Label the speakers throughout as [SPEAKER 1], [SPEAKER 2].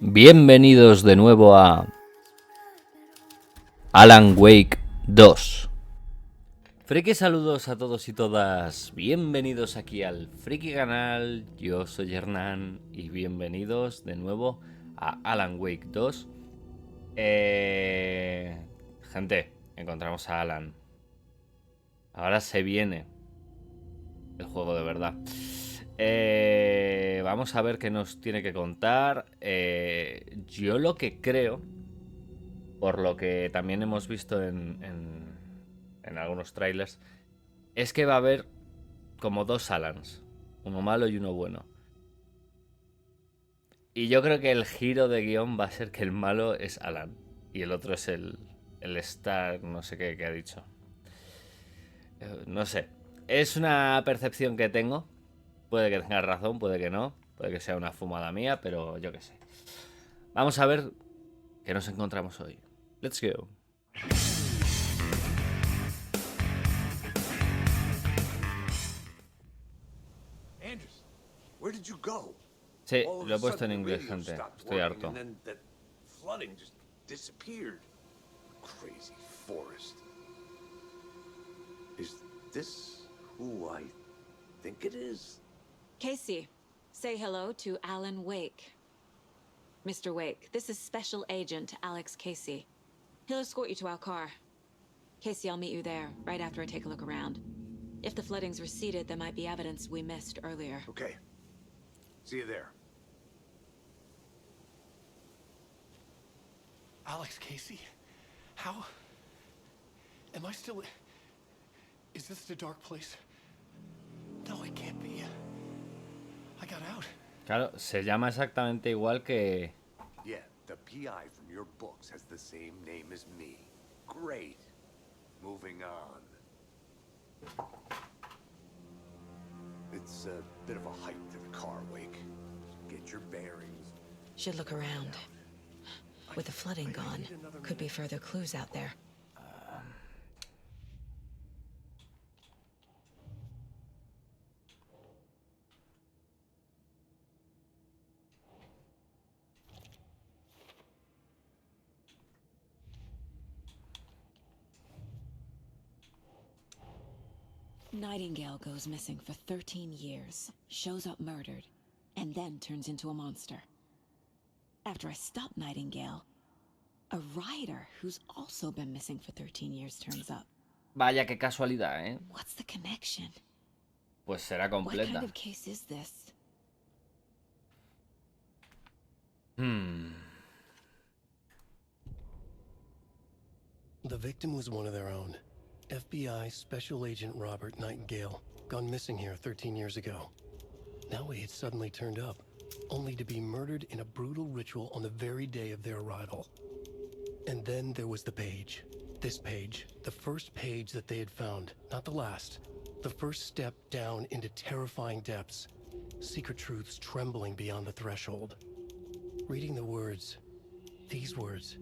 [SPEAKER 1] Bienvenidos de nuevo a Alan Wake 2. Friki saludos a todos y todas. Bienvenidos aquí al Friki-canal. Yo soy Hernán y bienvenidos de nuevo a Alan Wake 2. Gente, encontramos a Alan. Ahora se viene el juego de verdad. Vamos a ver qué nos tiene que contar. Yo lo que creo, por lo que también hemos visto en algunos trailers, es que va a haber como dos Alans, uno malo y uno bueno. Y yo creo que el giro de guión va a ser que el malo es Alan y el otro es el Star, no sé qué ha dicho. No sé, es una percepción que tengo. Puede que tenga razón, puede que no. Puede que sea una fumada mía, pero yo qué sé. Vamos a ver qué nos encontramos hoy. Let's go.
[SPEAKER 2] Andrews, where did you go?
[SPEAKER 1] Sí, lo he puesto en inglés, gente. Estoy harto.
[SPEAKER 2] And then that flooding just disappeared. Crazy forest. Is this who I think it is?
[SPEAKER 3] Casey, say hello to Alan Wake. Mr. Wake, this is Special Agent Alex Casey. He'll escort you to our car. Casey, I'll meet you there, right after I take a look around. If the flooding's receded, there might be evidence we missed earlier.
[SPEAKER 2] Okay. See you there.
[SPEAKER 4] Alex Casey? How? Am I still... Is this the dark place? No, it can't be. I got out.
[SPEAKER 1] Claro, se llama exactamente igual que...
[SPEAKER 2] Yeah, the PI from your books has the same name as me. Great. Moving on. It's a bit of a hike to the car, Wake. Get your bearings.
[SPEAKER 3] Should look around. With the flooding gone, could be further clues out there. Nightingale goes missing for 13 years, shows up murdered, and then turns into a monster. After I stop Nightingale, a rider who's also been missing for 13 years turns up.
[SPEAKER 1] Vaya, qué casualidad, ¿eh?
[SPEAKER 3] What's the connection?
[SPEAKER 1] Pues será
[SPEAKER 3] What
[SPEAKER 1] completa.
[SPEAKER 3] kind of case is this?
[SPEAKER 4] The victim was one of their own. FBI Special Agent Robert Nightingale, gone missing here 13 years ago. Now he had suddenly turned up, only to be murdered in a brutal ritual on the very day of their arrival. And then there was the page. This page, the first page that they had found, not the last. The first step down into terrifying depths. Secret truths trembling beyond the threshold. Reading the words, these words,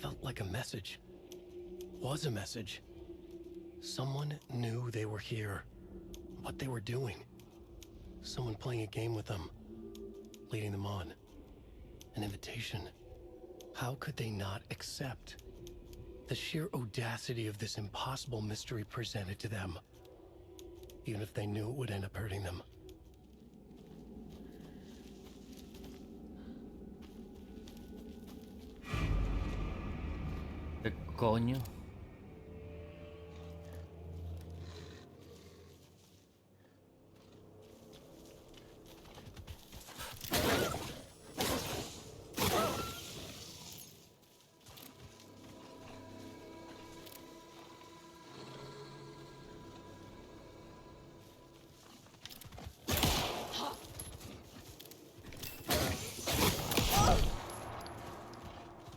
[SPEAKER 4] felt like a message. Was a message. Someone knew they were here, what they were doing. Someone playing a game with them, leading them on. An invitation. How could they not accept? The sheer audacity of this impossible mystery presented to them, even if they knew it would end up hurting them.
[SPEAKER 1] ¿Qué coño?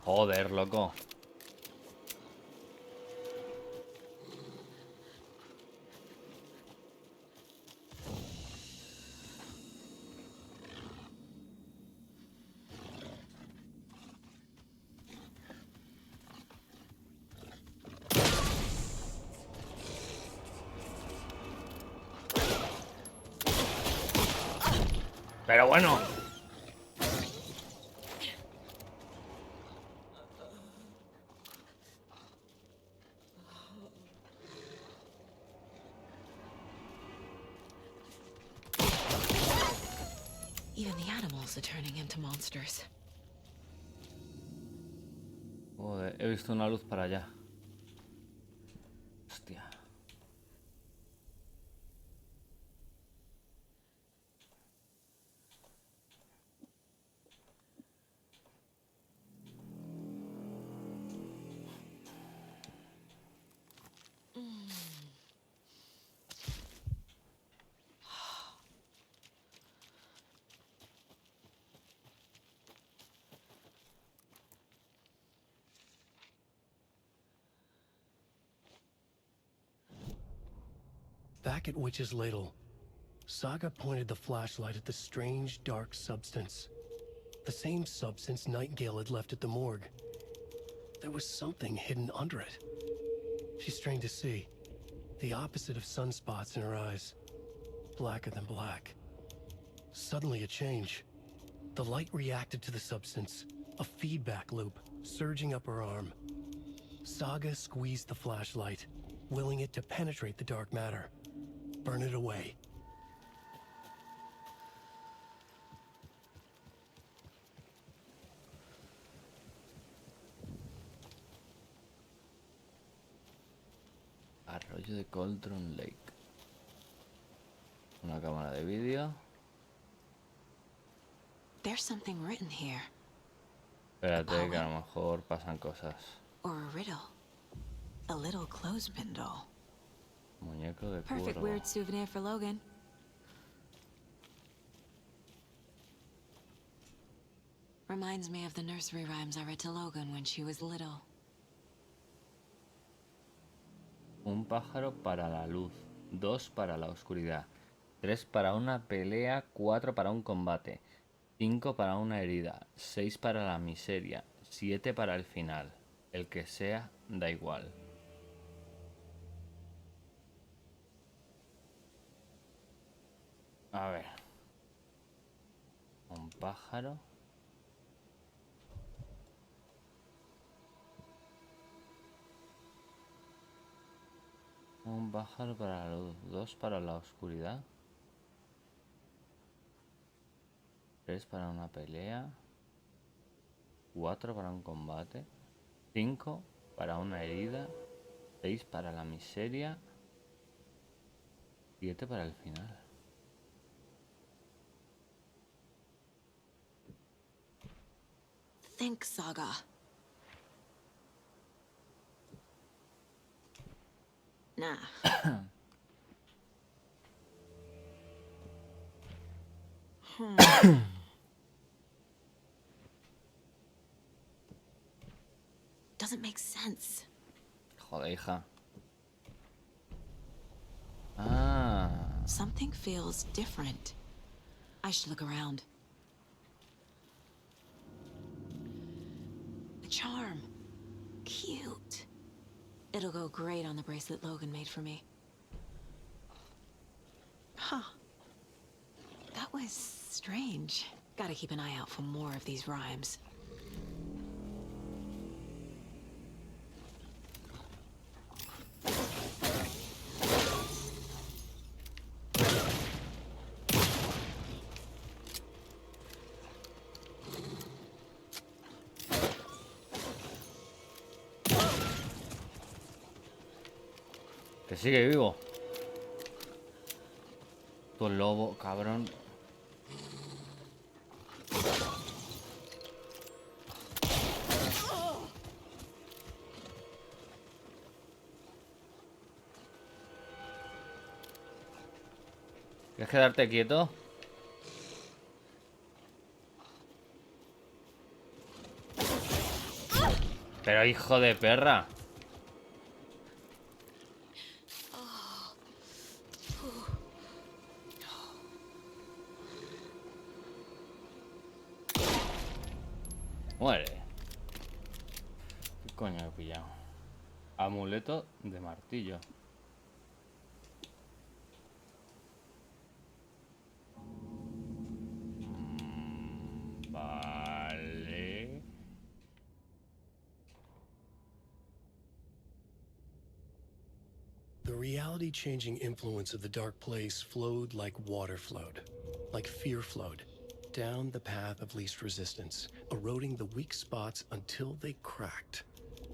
[SPEAKER 1] Joder, loco. Pero bueno.
[SPEAKER 3] Animals are turning into monsters.
[SPEAKER 1] Joder, he visto una luz para allá. Hostia.
[SPEAKER 4] Back at Witch's Ladle, Saga pointed the flashlight at the strange, dark substance. The same substance Nightingale had left at the morgue. There was something hidden under it. She strained to see. The opposite of sunspots in her eyes. Blacker than black. Suddenly a change. The light reacted to the substance. A feedback loop, surging up her arm. Saga squeezed the flashlight, willing it to penetrate the dark matter. Burn it away.
[SPEAKER 1] Arroyo de Cauldron Lake. Una cámara de vídeo.
[SPEAKER 3] There's something written here.
[SPEAKER 1] Espérate, que a lo mejor pasan cosas.
[SPEAKER 3] Or a riddle. A little clothespin doll.
[SPEAKER 1] Muñeco de
[SPEAKER 3] Perfect
[SPEAKER 1] cuervo.
[SPEAKER 3] weird souvenir for Logan. Reminds me of the nursery rhymes I read to Logan when she was little.
[SPEAKER 1] Un pájaro para la luz, 2 para la oscuridad, 3 para una pelea, 4 para un combate, 5 para una herida, 6 para la miseria, 7 para el final. El que sea, da igual. A ver. Un pájaro. Un pájaro para la luz, 2 para la oscuridad, 3 para una pelea, 4 para un combate, 5 para una herida, 6 para la miseria, 7 para el final.
[SPEAKER 3] Think, Saga. Nah. Doesn't make sense.
[SPEAKER 1] Joder, hija. Ah.
[SPEAKER 3] Something feels different. I should look around. A charm. Cute. It'll go great on the bracelet Logan made for me. Huh. That was strange. Gotta keep an eye out for more of these rhymes.
[SPEAKER 1] Que sigue vivo. Tu lobo, cabrón. ¿Quieres quedarte quieto? Pero hijo de perra. Muere. ¿Qué coño he pillado? Amuleto de martillo. Vale.
[SPEAKER 4] The reality-changing influence of the dark place flowed like water flowed, like fear flowed. walked down the path of least resistance, eroding the weak spots until they cracked.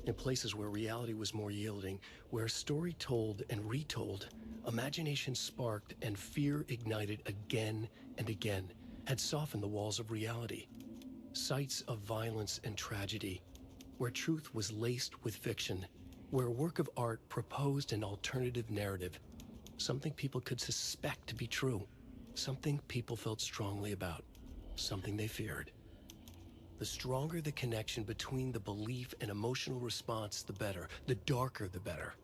[SPEAKER 4] In places where reality was more yielding, where story told and retold, imagination sparked and fear ignited again and again, had softened the walls of reality. Sites of violence and tragedy, where truth was laced with fiction, where a work of art proposed an alternative narrative, something people could suspect to be true, something people felt strongly about, something they feared. The stronger the connection between the belief and emotional response, the better. The darker, the better.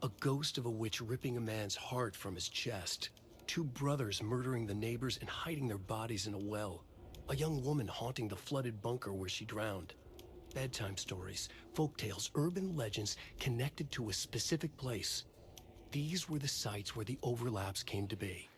[SPEAKER 4] A ghost of a witch ripping a man's heart from his chest. Two brothers murdering the neighbors and hiding their bodies in a well. A young woman haunting the flooded bunker where she drowned. Bedtime stories, folktales, urban legends connected to a specific place. These were the sites where the overlaps came to be.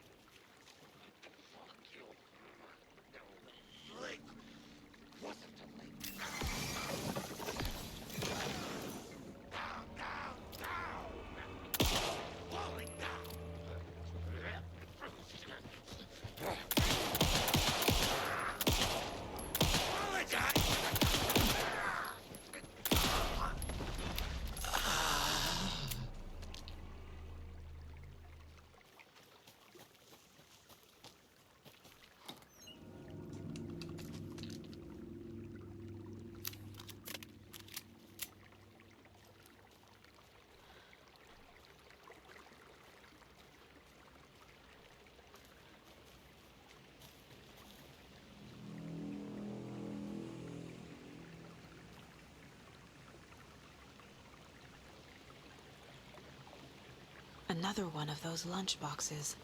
[SPEAKER 3] Another one of those lunchboxes.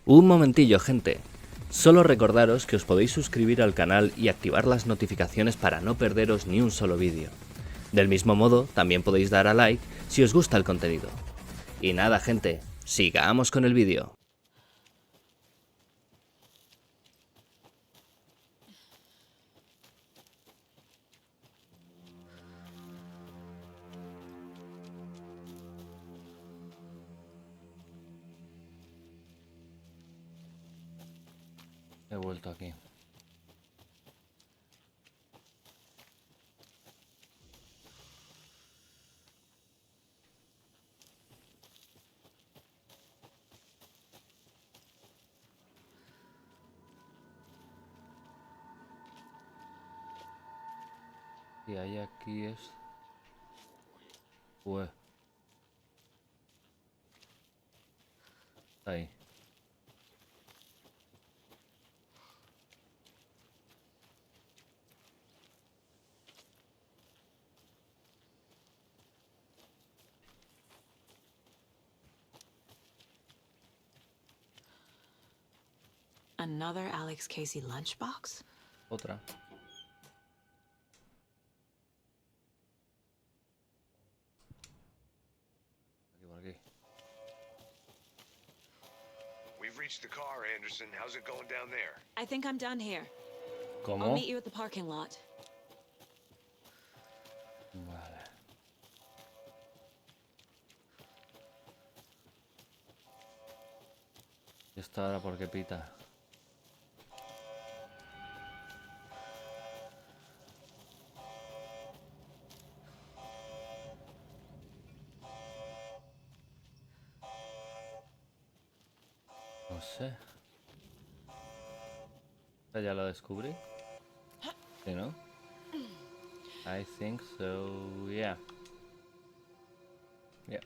[SPEAKER 1] Un momentillo, gente. Solo recordaros que os podéis suscribir al canal y activar las notificaciones para no perderos ni un solo vídeo. Del mismo modo, también podéis dar a like si os gusta el contenido. Y nada, gente, sigamos con el vídeo. He vuelto aquí. Y hay aquí es... Pues... Ahí.
[SPEAKER 3] Another Alex Casey lunchbox?
[SPEAKER 1] Otra. Aquí por aquí.
[SPEAKER 2] We've reached the car, Anderson. How's it going down there?
[SPEAKER 3] I think I'm done here. I'll
[SPEAKER 1] ¿Cómo?
[SPEAKER 3] meet you at the parking lot.
[SPEAKER 1] Vale. ¿Y esto ahora por qué pita? No sé. ¿Ya lo descubrí? ¿Sí, no? I think so, yeah. Yeah.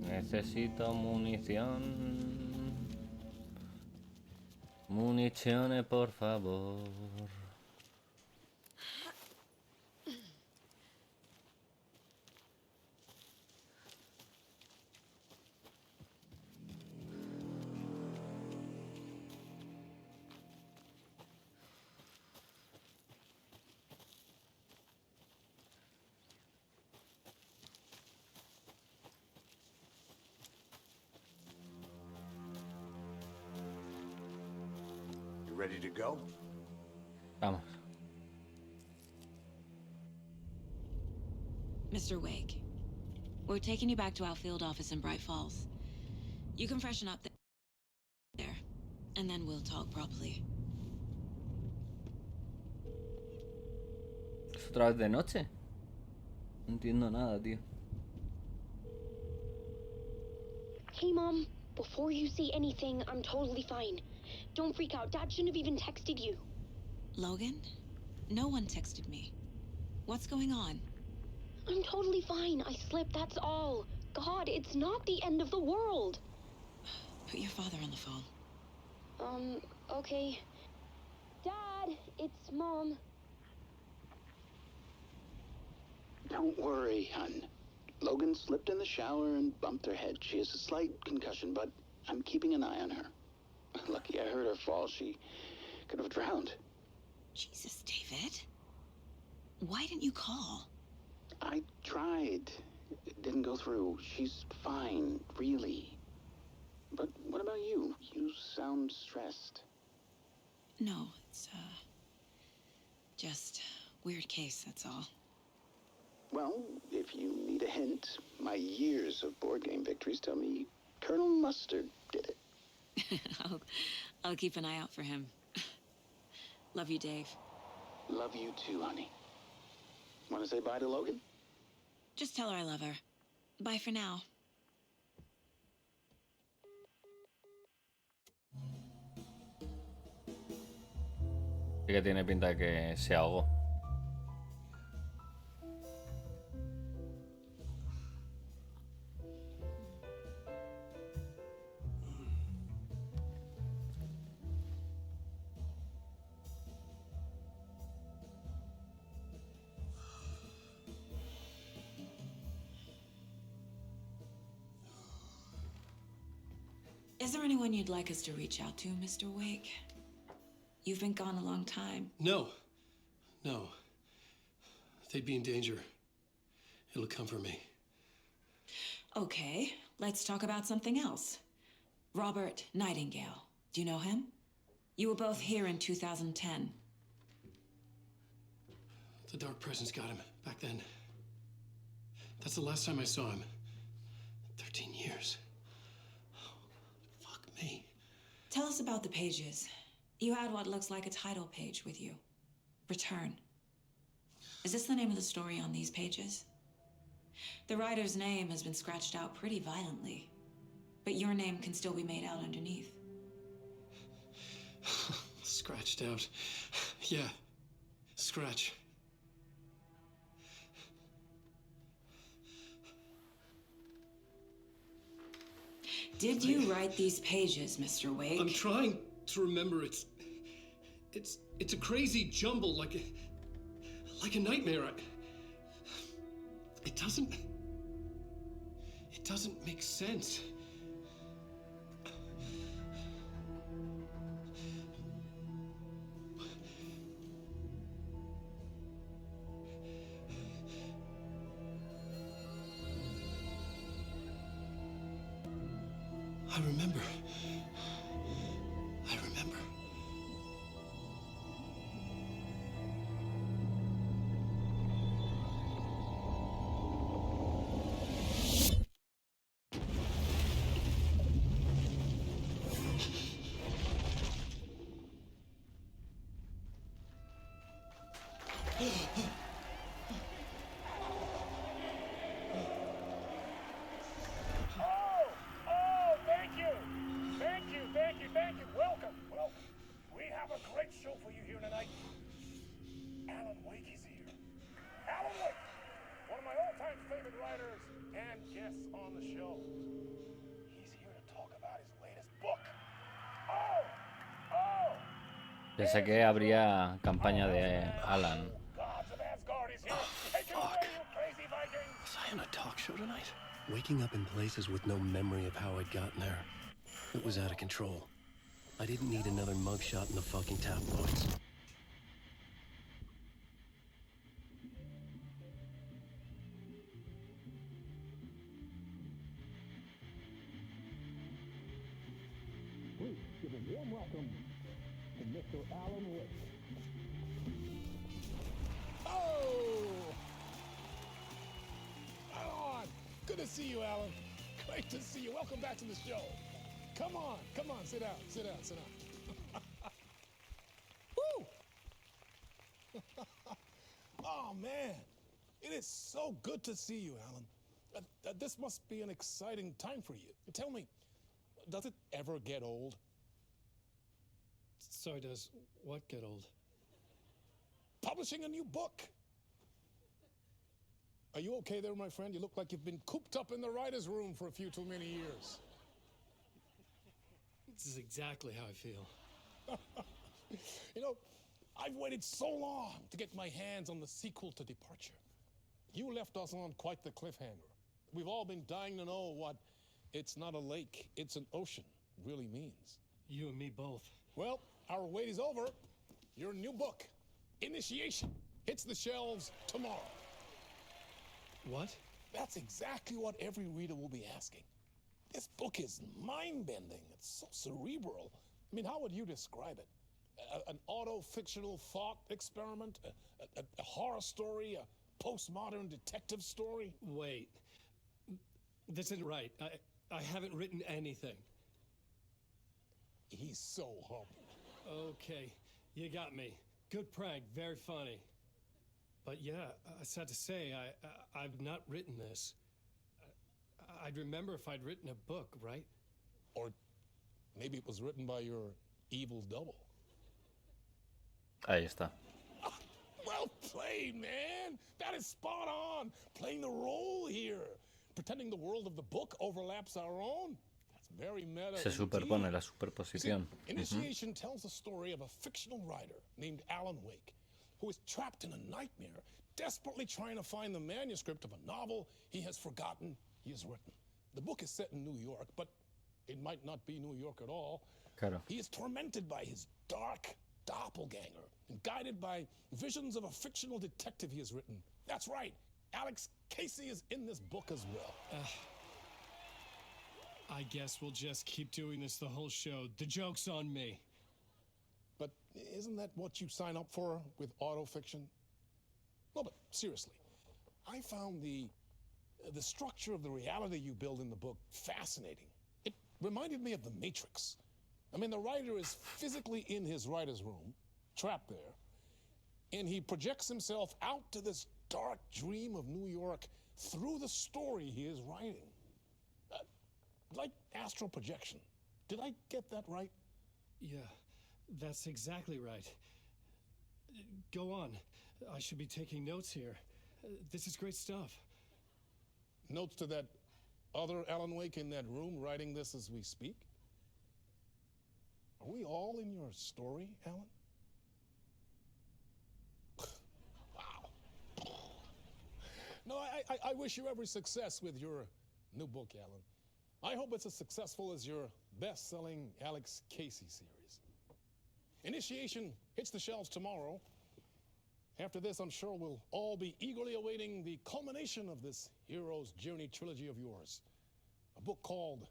[SPEAKER 1] Necesito munición. Municiones, por favor.
[SPEAKER 2] ready to go?
[SPEAKER 1] Vamos.
[SPEAKER 3] Mr. Wake, we're taking you back to our field office in Bright Falls. You can freshen up there, and then we'll talk properly.
[SPEAKER 1] ¿Es otra vez de noche? No entiendo nada, tío.
[SPEAKER 5] Hey, Mom. Before you say anything, I'm totally fine. Don't freak out. Dad shouldn't have even texted you.
[SPEAKER 3] Logan? No one texted me. What's going on?
[SPEAKER 5] I'm totally fine. I slipped, that's all. God, it's not the end of the world.
[SPEAKER 3] Put your father on the phone.
[SPEAKER 5] Okay. Dad, it's Mom.
[SPEAKER 6] Don't worry, hon. Logan slipped in the shower and bumped her head. She has a slight concussion, but I'm keeping an eye on her. Lucky I heard her fall. She could have drowned.
[SPEAKER 3] Jesus, David. Why didn't you call?
[SPEAKER 6] I tried. It didn't go through. She's fine, really. But what about you? You sound stressed.
[SPEAKER 3] No, it's, just weird case, that's all.
[SPEAKER 6] Well, if you need a hint, my years of board game victories tell me Colonel Mustard did it.
[SPEAKER 3] I'll keep an eye out for him. Love you, Dave.
[SPEAKER 6] Love you too, honey. Want to say bye to Logan?
[SPEAKER 3] Just tell her I love her. Bye for now.
[SPEAKER 1] Sí que tiene pinta de que se ahogó.
[SPEAKER 3] Is there anyone you'd like us to reach out to, Mr. Wake? You've been gone a long time.
[SPEAKER 4] No. They'd be in danger. It'll come for me.
[SPEAKER 3] Okay, let's talk about something else. Robert Nightingale. Do you know him? You were both here in 2010.
[SPEAKER 4] The Dark Presence got him back then. That's the last time I saw him. 13 years. Oh, fuck me.
[SPEAKER 3] Tell us about the pages. You had what looks like a title page with you. Return. Is this the name of the story on these pages? The writer's name has been scratched out pretty violently, but your name can still be made out underneath.
[SPEAKER 4] Scratched out. Yeah. Scratch.
[SPEAKER 3] Did you write these pages, Mr. Wake?
[SPEAKER 4] I'm trying to remember. It's a crazy jumble, like a nightmare. It doesn't make sense. I remember.
[SPEAKER 7] Thank you. Welcome. We have a great show for you here tonight. Alan Wake is here. Alan Wake, one of my all-time favorite writers and guests on the show. He's here to talk about his latest book.
[SPEAKER 1] Pensé que habría campaña de Alan.
[SPEAKER 7] Gods of Asgard is here. Take it away, you crazy Vikings.
[SPEAKER 4] Was I on a talk show tonight? Waking up in places with no memory of how I'd gotten there. It was out of control. I didn't need another mugshot in the fucking tabloids.
[SPEAKER 7] Please give a warm welcome to Mr. Alan Wake. Oh! Alan! Good to see you, Alan. Great to see you. Welcome back to the show. Come on, sit down. Woo! Oh, man. It is so good to see you, Alan. This must be an exciting time for you. Tell me, does it ever get old?
[SPEAKER 4] Sorry, does what get old?
[SPEAKER 7] Publishing a new book. Are you okay there, my friend? You look like you've been cooped up in the writer's room for a few too many years.
[SPEAKER 4] This is exactly how I feel.
[SPEAKER 7] You know, I've waited so long to get my hands on the sequel to Departure. You left us on quite the cliffhanger. We've all been dying to know what "it's not a lake, it's an ocean" really means.
[SPEAKER 4] You and me both.
[SPEAKER 7] Well, our wait is over. Your new book, Initiation, hits the shelves tomorrow.
[SPEAKER 4] What?
[SPEAKER 7] That's exactly what every reader will be asking. This book is mind-bending. It's so cerebral. I mean, how would you describe it? An auto-fictional thought experiment? A horror story? A postmodern detective story?
[SPEAKER 4] Wait. This isn't right. I haven't written anything.
[SPEAKER 7] He's so humble.
[SPEAKER 4] Okay, you got me. Good prank, very funny. But yeah, sad to say, I've not written this. I'd remember if I'd written a book, right?
[SPEAKER 7] Or maybe it was written by your evil double.
[SPEAKER 1] Ahí está.
[SPEAKER 7] Well played, man. That is spot on. Playing the role here. Pretending the world of the book overlaps our own. That's very meta.
[SPEAKER 1] Se superpone la
[SPEAKER 7] See,
[SPEAKER 1] superposición.
[SPEAKER 7] Initiation tells the story of a fictional writer named Alan Wake, who is trapped in a nightmare, desperately trying to find the manuscript of a novel he has forgotten he has written. The book is set in New York, but it might not be New York at all.
[SPEAKER 1] Claro.
[SPEAKER 7] He is tormented by his dark doppelganger and guided by visions of a fictional detective he has written. That's right. Alex Casey is in this book as well.
[SPEAKER 4] I guess we'll just keep doing this the whole show. The joke's on me.
[SPEAKER 7] But isn't that what you sign up for with autofiction? No, but seriously, I found the structure of the reality you build in the book fascinating. It reminded me of The Matrix. I mean, the writer is physically in his writer's room, trapped there, and he projects himself out to this dark dream of New York through the story he is writing. Like astral projection. Did I get that right?
[SPEAKER 4] Yeah, that's exactly right. Go on. I should be taking notes here. This is great stuff.
[SPEAKER 7] Notes to that other Alan Wake in that room writing this as we speak? Are we all in your story, Alan? Wow. No, I wish you every success with your new book, Alan. I hope it's as successful as your best-selling Alex Casey series. Initiation hits the shelves tomorrow. After this, I'm sure we'll all be eagerly awaiting the culmination of this hero's journey trilogy of yours. A book called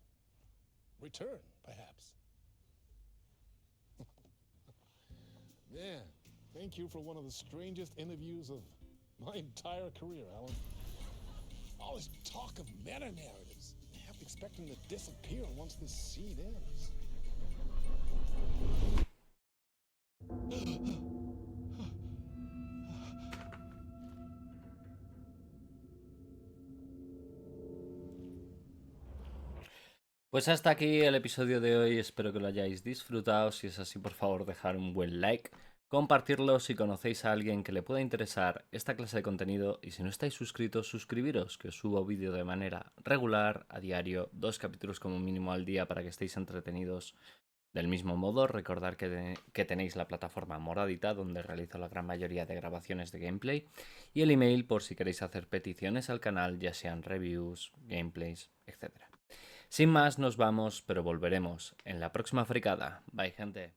[SPEAKER 7] Return, perhaps. Man, thank you for one of the strangest interviews of my entire career, Alan. All this talk of meta-narratives, half expecting to disappear once this seed ends.
[SPEAKER 1] Pues hasta aquí el episodio de hoy, espero que lo hayáis disfrutado. Si es así, por favor, dejar un buen like, compartirlo si conocéis a alguien que le pueda interesar esta clase de contenido, y si no estáis suscritos, suscribiros, que os subo vídeo de manera regular, a diario, 2 capítulos como mínimo al día para que estéis entretenidos. Del mismo modo, recordad que tenéis la plataforma moradita, donde realizo la gran mayoría de grabaciones de gameplay, y el email por si queréis hacer peticiones al canal, ya sean reviews, gameplays, etc. Sin más, nos vamos, pero volveremos en la próxima fricada. Bye, gente.